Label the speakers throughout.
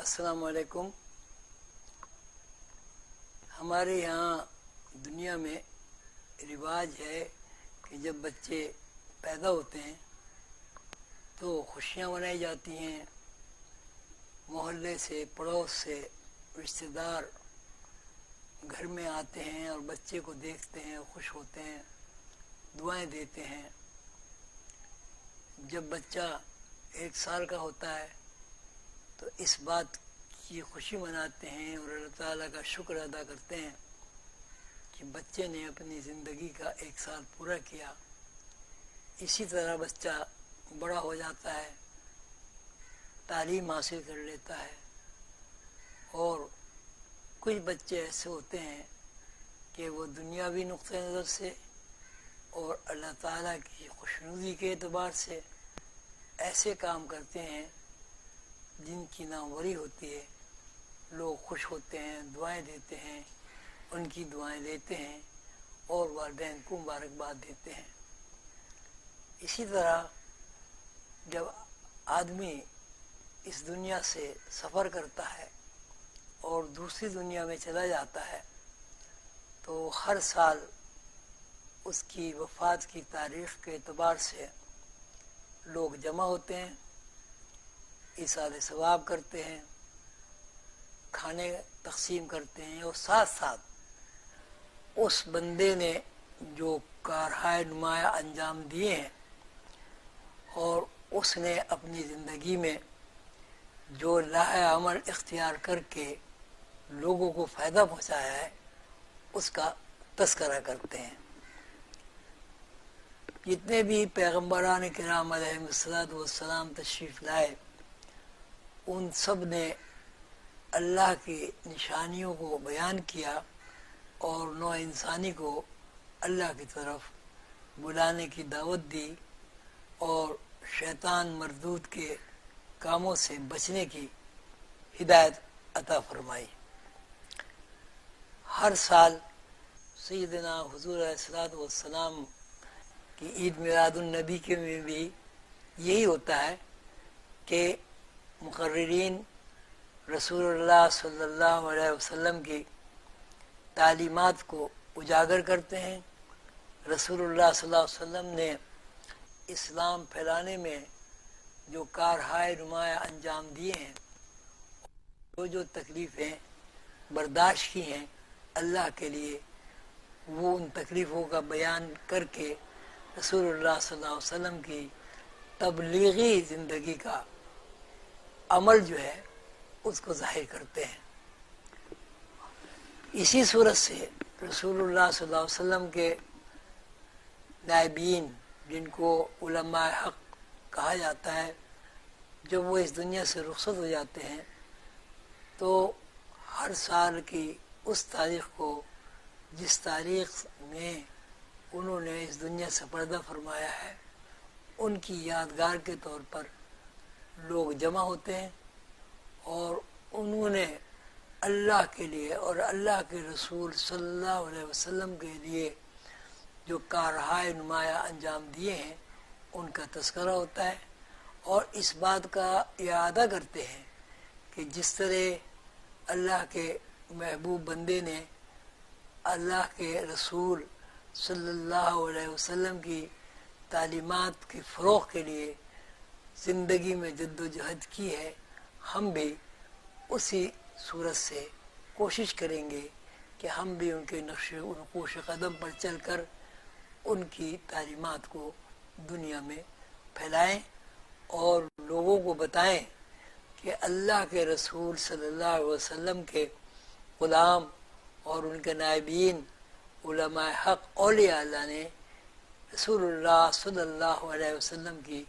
Speaker 1: السلام علیکم۔ ہمارے یہاں دنیا میں رواج ہے کہ جب بچے پیدا ہوتے ہیں تو خوشیاں منائی جاتی ہیں، محلے سے، پڑوس سے رشتہ دار گھر میں آتے ہیں اور بچے کو دیکھتے ہیں، خوش ہوتے ہیں، دعائیں دیتے ہیں۔ جب بچہ 1 سال کا ہوتا ہے تو اس بات کی خوشی مناتے ہیں اور اللہ تعالیٰ کا شکر ادا کرتے ہیں کہ بچے نے اپنی زندگی کا 1 سال پورا کیا۔ اسی طرح بچہ بڑا ہو جاتا ہے، تعلیم حاصل کر لیتا ہے، اور کچھ بچے ایسے ہوتے ہیں کہ وہ دنیاوی نقطہ نظر سے اور اللہ تعالیٰ کی خوشنودی کے اعتبار سے ایسے کام کرتے ہیں جن کی ناموری ہوتی ہے۔ لوگ خوش ہوتے ہیں، دعائیں دیتے ہیں، ان کی دعائیں لیتے ہیں اور والدین کو مبارکباد دیتے ہیں۔ اسی طرح جب آدمی اس دنیا سے سفر کرتا ہے اور دوسری دنیا میں چلا جاتا ہے تو ہر سال اس کی وفات کی تاریخ کے اعتبار سے لوگ جمع ہوتے ہیں، ایصال ثواب کرتے ہیں، کھانے تقسیم کرتے ہیں، اور ساتھ ساتھ اس بندے نے جو کارہائے نمایاں انجام دیے ہیں اور اس نے اپنی زندگی میں جو راہ عمل اختیار کر کے لوگوں کو فائدہ پہنچایا ہے اس کا تذکرہ کرتے ہیں۔ جتنے بھی پیغمبران کرام علیہم الصلاۃ والسلام تشریف لائے ان سب نے اللہ کی نشانیوں کو بیان کیا اور نوع انسانی کو اللہ کی طرف بلانے کی دعوت دی اور شیطان مردود کے کاموں سے بچنے کی ہدایت عطا فرمائی۔ ہر سال سیدنا حضور علیہ الصلوۃ والسلام کی عید میلاد النبی کے میں بھی یہی ہوتا ہے کہ مقررین رسول اللہ صلی اللہ علیہ وسلم کی تعلیمات کو اجاگر کرتے ہیں۔ رسول اللہ صلی اللہ علیہ وسلم نے اسلام پھیلانے میں جو کارہائے نمایاں انجام دیے ہیں، جو تکلیفیں برداشت کی ہیں اللہ کے لیے، وہ ان تکلیفوں کا بیان کر کے رسول اللہ صلی اللہ علیہ وسلم کی تبلیغی زندگی کا عمل جو ہے اس کو ظاہر کرتے ہیں۔ اسی صورت سے رسول اللہ صلی اللہ علیہ وسلم کے نائبین جن کو علماء حق کہا جاتا ہے، جب وہ اس دنیا سے رخصت ہو جاتے ہیں تو ہر سال کی اس تاریخ کو جس تاریخ میں انہوں نے اس دنیا سے پردہ فرمایا ہے ان کی یادگار کے طور پر لوگ جمع ہوتے ہیں اور انہوں نے اللہ کے لیے اور اللہ کے رسول صلی اللہ علیہ وسلم کے لیے جو کارہائے نمایاں انجام دیے ہیں ان کا تذکرہ ہوتا ہے، اور اس بات کا اعادہ کرتے ہیں کہ جس طرح اللہ کے محبوب بندے نے اللہ کے رسول صلی اللہ علیہ وسلم کی تعلیمات کے فروغ کے لیے زندگی میں جد و جہد کی ہے، ہم بھی اسی صورت سے کوشش کریں گے کہ ہم بھی ان کے نقش قدم پر چل کر ان کی تعلیمات کو دنیا میں پھیلائیں اور لوگوں کو بتائیں کہ اللہ کے رسول صلی اللہ علیہ وسلم کے غلام اور ان کے نائبین علماء حق اولیاء اللہ نے رسول اللہ صلی اللہ علیہ وسلم کی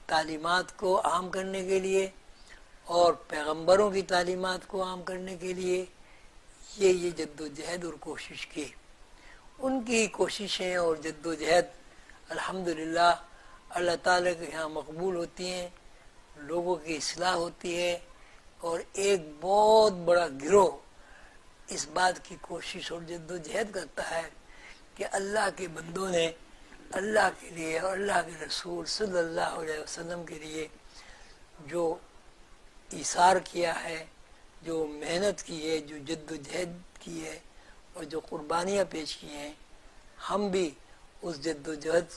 Speaker 1: تعلیمات کو عام کرنے کے لیے اور پیغمبروں کی تعلیمات کو عام کرنے کے لیے یہ جد و جہد اور کوشش کی۔ ان کی کوششیں اور جد و جہد الحمدللہ اللہ تعالیٰ کے یہاں مقبول ہوتی ہیں، لوگوں کی اصلاح ہوتی ہے، اور ایک بہت بڑا گروہ اس بات کی کوشش اور جد و جہد کرتا ہے کہ اللہ کے بندوں نے اللہ کے لیے اور اللہ کے رسول صلی اللہ علیہ وسلم کے لیے جو ایثار کیا ہے، جو محنت کی ہے، جو جد و جہد کی ہے اور جو قربانیاں پیش کی ہیں، ہم بھی اس جد و جہد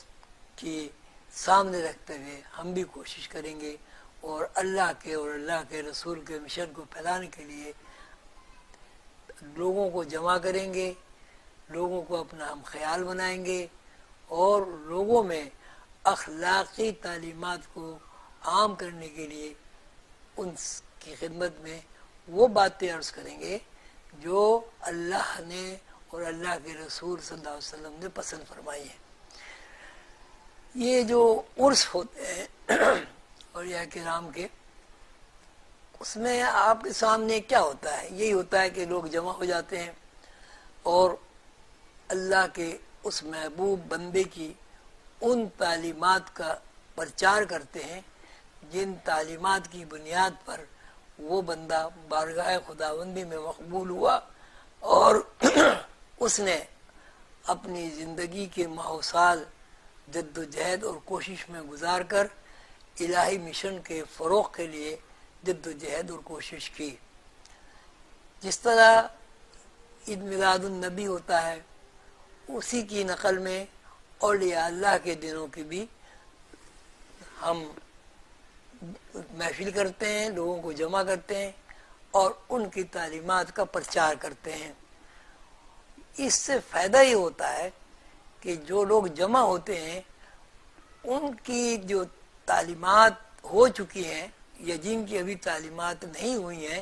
Speaker 1: کی سامنے رکھتے ہوئے ہم بھی کوشش کریں گے اور اللہ کے اور اللہ کے رسول کے مشن کو پھیلانے کے لیے لوگوں کو جمع کریں گے، لوگوں کو اپنا ہم خیال بنائیں گے اور لوگوں میں اخلاقی تعلیمات کو عام کرنے کے لیے ان کی خدمت میں وہ باتیں عرض کریں گے جو اللہ نے اور اللہ کے رسول صلی اللہ علیہ وسلم نے پسند فرمائی ہے۔ یہ جو عرس ہوتے ہیں اور یہ کرام کے، اس میں آپ کے سامنے کیا ہوتا ہے؟ یہی ہوتا ہے کہ لوگ جمع ہو جاتے ہیں اور اللہ کے اس محبوب بندے کی ان تعلیمات کا پرچار کرتے ہیں جن تعلیمات کی بنیاد پر وہ بندہ بارگاہ خداوندی میں مقبول ہوا اور اس نے اپنی زندگی کے ماہ و سال جد و جہد اور کوشش میں گزار کر الہی مشن کے فروغ کے لیے جد و جہد اور کوشش کی۔ جس طرح عید میلاد النبی ہوتا ہے، اسی کی نقل میں اولیاء اللہ کے دنوں کی بھی ہم محفل کرتے ہیں، لوگوں کو جمع کرتے ہیں اور ان کی تعلیمات کا پرچار کرتے ہیں۔ اس سے فائدہ یہ ہوتا ہے کہ جو لوگ جمع ہوتے ہیں ان کی جو تعلیمات ہو چکی ہیں یا جن کی ابھی تعلیمات نہیں ہوئی ہیں،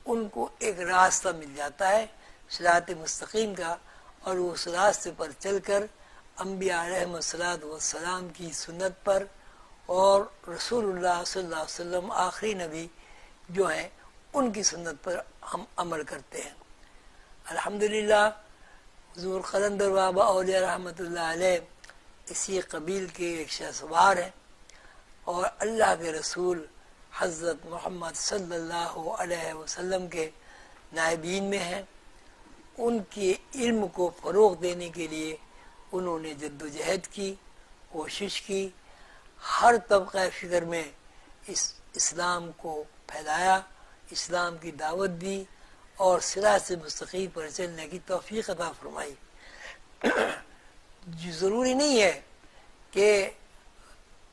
Speaker 1: ان کو ایک راستہ مل جاتا ہے صراط مستقیم کا، اور وہ اس راستے پر چل کر انبیاء علیہم السلام کی سنت پر اور رسول اللہ صلی اللہ علیہ وسلم آخری نبی جو ہیں ان کی سنت پر ہم عمل کرتے ہیں۔ الحمدللہ حضور قلندر بابا اولیاء رحمۃ اللہ علیہ اسی قبیل کے ایک شہ سوار ہیں اور اللہ کے رسول حضرت محمد صلی اللہ علیہ وسلم کے نائبین میں ہیں۔ ان کے علم کو فروغ دینے کے لیے انہوں نے جد و جہد کی، کوشش کی، ہر طبقہ فکر میں اسلام کو پھیلایا، اسلام کی دعوت دی اور صراط مستقیم پر چلنے کی توفیق عطا فرمائی۔ ضروری نہیں ہے کہ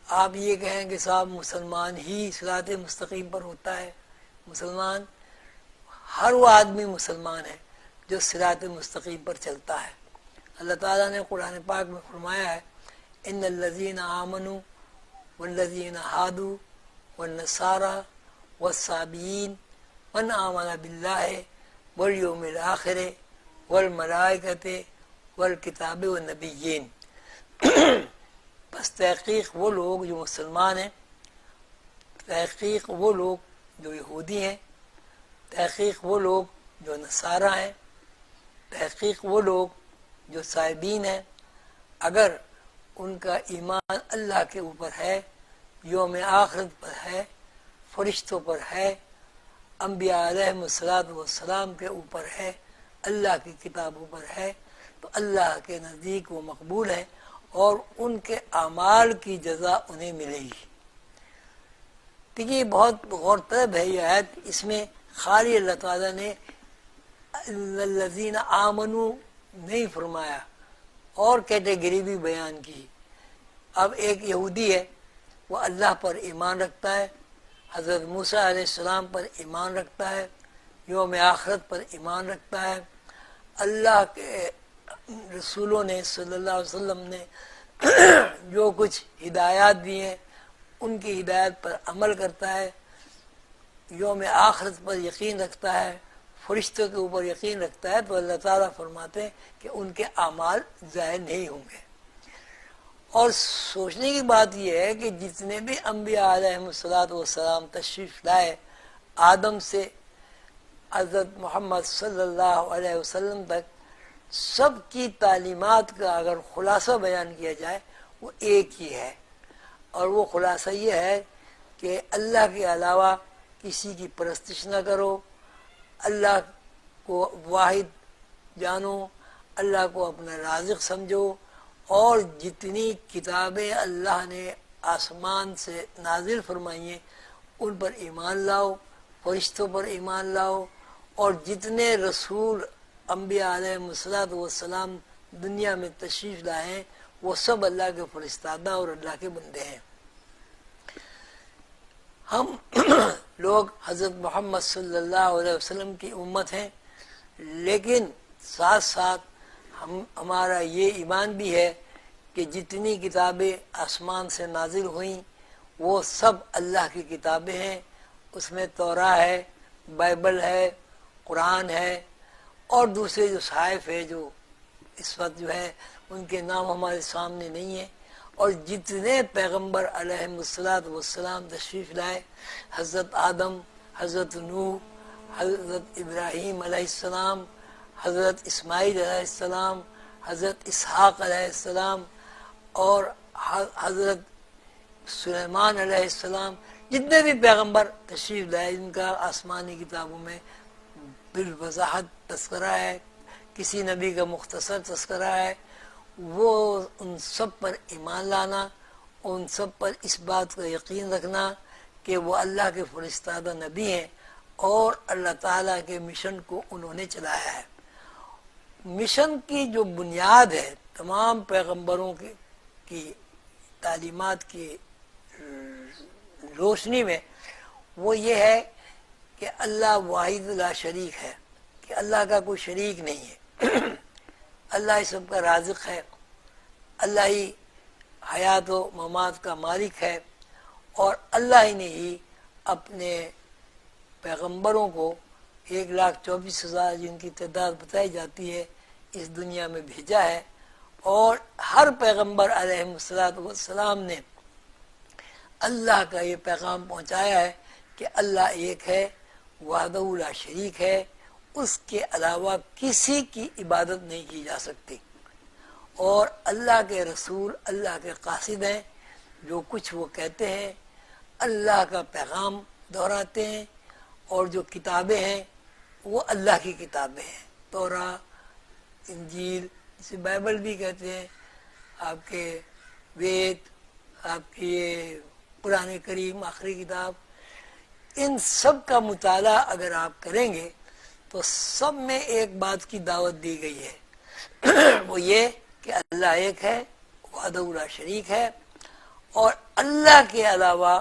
Speaker 1: آپ یہ کہیں کہ صاحب مسلمان ہی صراط مستقیم پر ہوتا ہے۔ مسلمان، ہر وہ آدمی مسلمان ہے جو صراط مستقیم پر چلتا ہے۔ اللہ تعالیٰ نے قرآن پاک میں فرمایا ہے ان الذین آمنوا والذین ہادوا والنصارى والصابئین من آمن باللہ والیوم الآخر والملائکۃ والکتاب والنبیین۔ بس تحقیق وہ لوگ جو مسلمان ہیں، تحقیق وہ لوگ جو یہودی ہیں، تحقیق وہ لوگ جو نصارہ ہیں، تحقیق وہ لوگ جو صائبین ہیں، اگر ان کا ایمان اللہ کے اوپر ہے، یوم آخرت پر ہے، فرشتوں پر ہے، انبیاء علیہم السلام کے اوپر ہے، اللہ کی کتابوں پر ہے، تو اللہ کے نزدیک وہ مقبول ہے اور ان کے اعمال کی جزا انہیں ملے گی۔ دیکھیے بہت غور طلب ہے یہ آیت، اس میں خالی اللہ تعالیٰ نے الذین آمنوا نہیں فرمایا اور کیٹیگری بھی بیان کی۔ اب ایک یہودی ہے، وہ اللہ پر ایمان رکھتا ہے، حضرت موسیٰ علیہ السلام پر ایمان رکھتا ہے، یوم آخرت پر ایمان رکھتا ہے، اللہ کے رسولوں نے صلی اللہ علیہ وسلم نے جو کچھ ہدایات دی ہیں ان کی ہدایت پر عمل کرتا ہے، یوم آخرت پر یقین رکھتا ہے، فرشتوں کے اوپر یقین رکھتا ہے، تو اللہ تعالیٰ فرماتے ہیں کہ ان کے اعمال ضائع نہیں ہوں گے۔ اور سوچنے کی بات یہ ہے کہ جتنے بھی انبیاء علیہم السلام تشریف لائے، آدم سے حضرت محمد صلی اللہ علیہ وسلم تک، سب کی تعلیمات کا اگر خلاصہ بیان کیا جائے وہ ایک ہی ہے، اور وہ خلاصہ یہ ہے کہ اللہ کے علاوہ کسی کی پرستش نہ کرو، اللہ کو واحد جانو، اللہ کو اپنا رازق سمجھو، اور جتنی کتابیں اللہ نے آسمان سے نازل فرمائی ہیں ان پر ایمان لاؤ، فرشتوں پر ایمان لاؤ، اور جتنے رسول انبیاء علیہ السلام دنیا میں تشریف لائے ہیں وہ سب اللہ کے فرستادہ اور اللہ کے بندے ہیں۔ ہم لوگ حضرت محمد صلی اللہ علیہ وسلم کی امت ہیں، لیکن ساتھ ساتھ ہمارا یہ ایمان بھی ہے کہ جتنی کتابیں آسمان سے نازل ہوئیں وہ سب اللہ کی کتابیں ہیں۔ اس میں توراہ ہے، بائبل ہے، قرآن ہے، اور دوسرے جو صحائف ہے جو اس وقت جو ہے ان کے نام ہمارے سامنے نہیں ہیں۔ اور جتنے پیغمبر علیہ السلام تشریف لائے، حضرت آدم، حضرت نوح، حضرت ابراہیم علیہ السلام، حضرت اسماعیل علیہ السلام، حضرت اسحاق علیہ السلام، اور حضرت سلیمان علیہ السلام، جتنے بھی پیغمبر تشریف لائے ان کا آسمانی کتابوں میں بالوضاحت تذکرہ ہے، کسی نبی کا مختصر تذکرہ ہے۔ وہ ان سب پر ایمان لانا، ان سب پر اس بات کا یقین رکھنا کہ وہ اللہ کے فرستادہ نبی ہیں اور اللہ تعالیٰ کے مشن کو انہوں نے چلایا ہے۔ مشن کی جو بنیاد ہے تمام پیغمبروں کی تعلیمات کی روشنی میں، وہ یہ ہے کہ اللہ واحد لا شریک ہے، کہ اللہ کا کوئی شریک نہیں ہے۔ اللہ ہی سب کا رازق ہے، اللہ ہی حیات و ممات کا مالک ہے، اور اللہ ہی نے ہی اپنے پیغمبروں کو 1,24,000 جن کی تعداد بتائی جاتی ہے اس دنیا میں بھیجا ہے، اور ہر پیغمبر علیہ السلام نے اللہ کا یہ پیغام پہنچایا ہے کہ اللہ ایک ہے، وحدہ لا شریک ہے، اس کے علاوہ کسی کی عبادت نہیں کی جا سکتی، اور اللہ کے رسول اللہ کے قاصد ہیں، جو کچھ وہ کہتے ہیں اللہ کا پیغام دہراتے ہیں، اور جو کتابیں ہیں وہ اللہ کی کتابیں ہیں، توراہ، انجیل، جسے بائبل بھی کہتے ہیں، آپ کے وید، آپ کی یہ قرآن کریم آخری کتاب، ان سب کا مطالعہ اگر آپ کریں گے تو سب میں ایک بات کی دعوت دی گئی ہے، وہ یہ کہ اللہ ایک ہے، وحدہ لا شریک ہے، اور اللہ کے علاوہ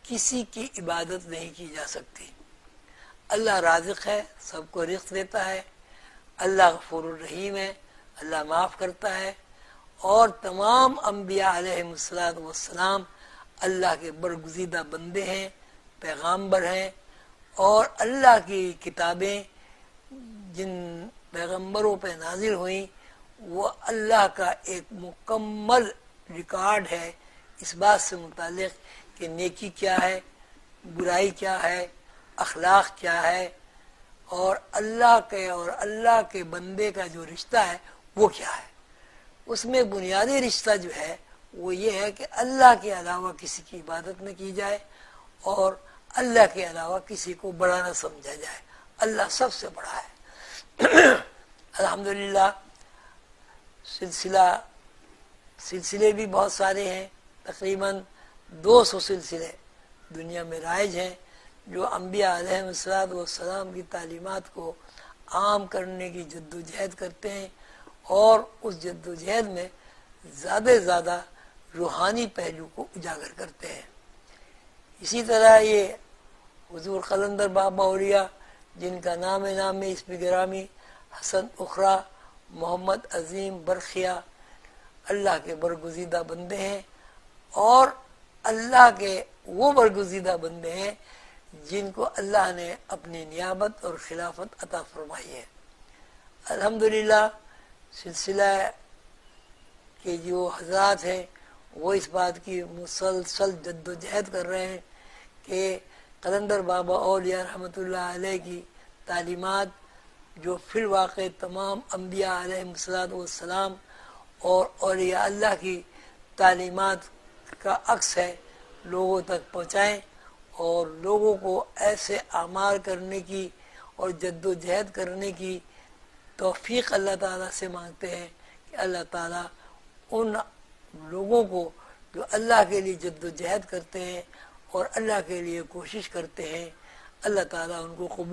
Speaker 1: کسی کی عبادت نہیں کی جا سکتی۔ اللہ رازق ہے، سب کو رزق دیتا ہے، اللہ غفور الرحیم ہے، اللہ معاف کرتا ہے، اور تمام انبیاء علیہ السلام اللہ کے برگزیدہ بندے ہیں، پیغامبر ہیں، اور اللہ کی کتابیں جن پیغمبروں پہ نازل ہوئیں وہ اللہ کا ایک مکمل ریکارڈ ہے اس بات سے متعلق کہ نیکی کیا ہے، برائی کیا ہے، اخلاق کیا ہے، اور اللہ کے بندے کا جو رشتہ ہے وہ کیا ہے۔ اس میں بنیادی رشتہ جو ہے وہ یہ ہے کہ اللہ کے علاوہ کسی کی عبادت نہ کی جائے، اور اللہ کے علاوہ کسی کو بڑا نہ سمجھا جائے، اللہ سب سے بڑا ہے۔ الحمدللہ سلسلے بھی بہت سارے ہیں، تقریباً 200 سلسلے دنیا میں رائج ہیں جو انبیاء علیہ السلام کی تعلیمات کو عام کرنے کی جد و جہد کرتے ہیں، اور اس جد و جہد میں زیادہ سے زیادہ روحانی پہلو کو اجاگر کرتے ہیں۔ اسی طرح یہ حضور قلندر بابا اولیاء جن کا نام اسم گرامی حسن اخرا محمد عظیم برخیا اللہ کے برگزیدہ بندے ہیں، اور اللہ کے وہ برگزیدہ بندے ہیں جن کو اللہ نے اپنی نیابت اور خلافت عطا فرمائی ہے۔ الحمدللہ سلسلہ کے جو حضرات ہیں وہ اس بات کی مسلسل جد و جہد کر رہے ہیں کہ قلندر بابا اولیاء رحمۃ اللہ علیہ کی تعلیمات جو فی الواقع تمام انبیاء علیہ السلام اور اولیاء اللہ کی تعلیمات کا عکس ہے، لوگوں تک پہنچائیں، اور لوگوں کو ایسے اعمال کرنے کی اور جد و جہد کرنے کی توفیق اللہ تعالیٰ سے مانگتے ہیں کہ اللہ تعالیٰ ان لوگوں کو جو اللہ کے لیے جد و جہد کرتے ہیں اور اللہ کے لیے کوشش کرتے ہیں، اللہ تعالیٰ ان کو قبول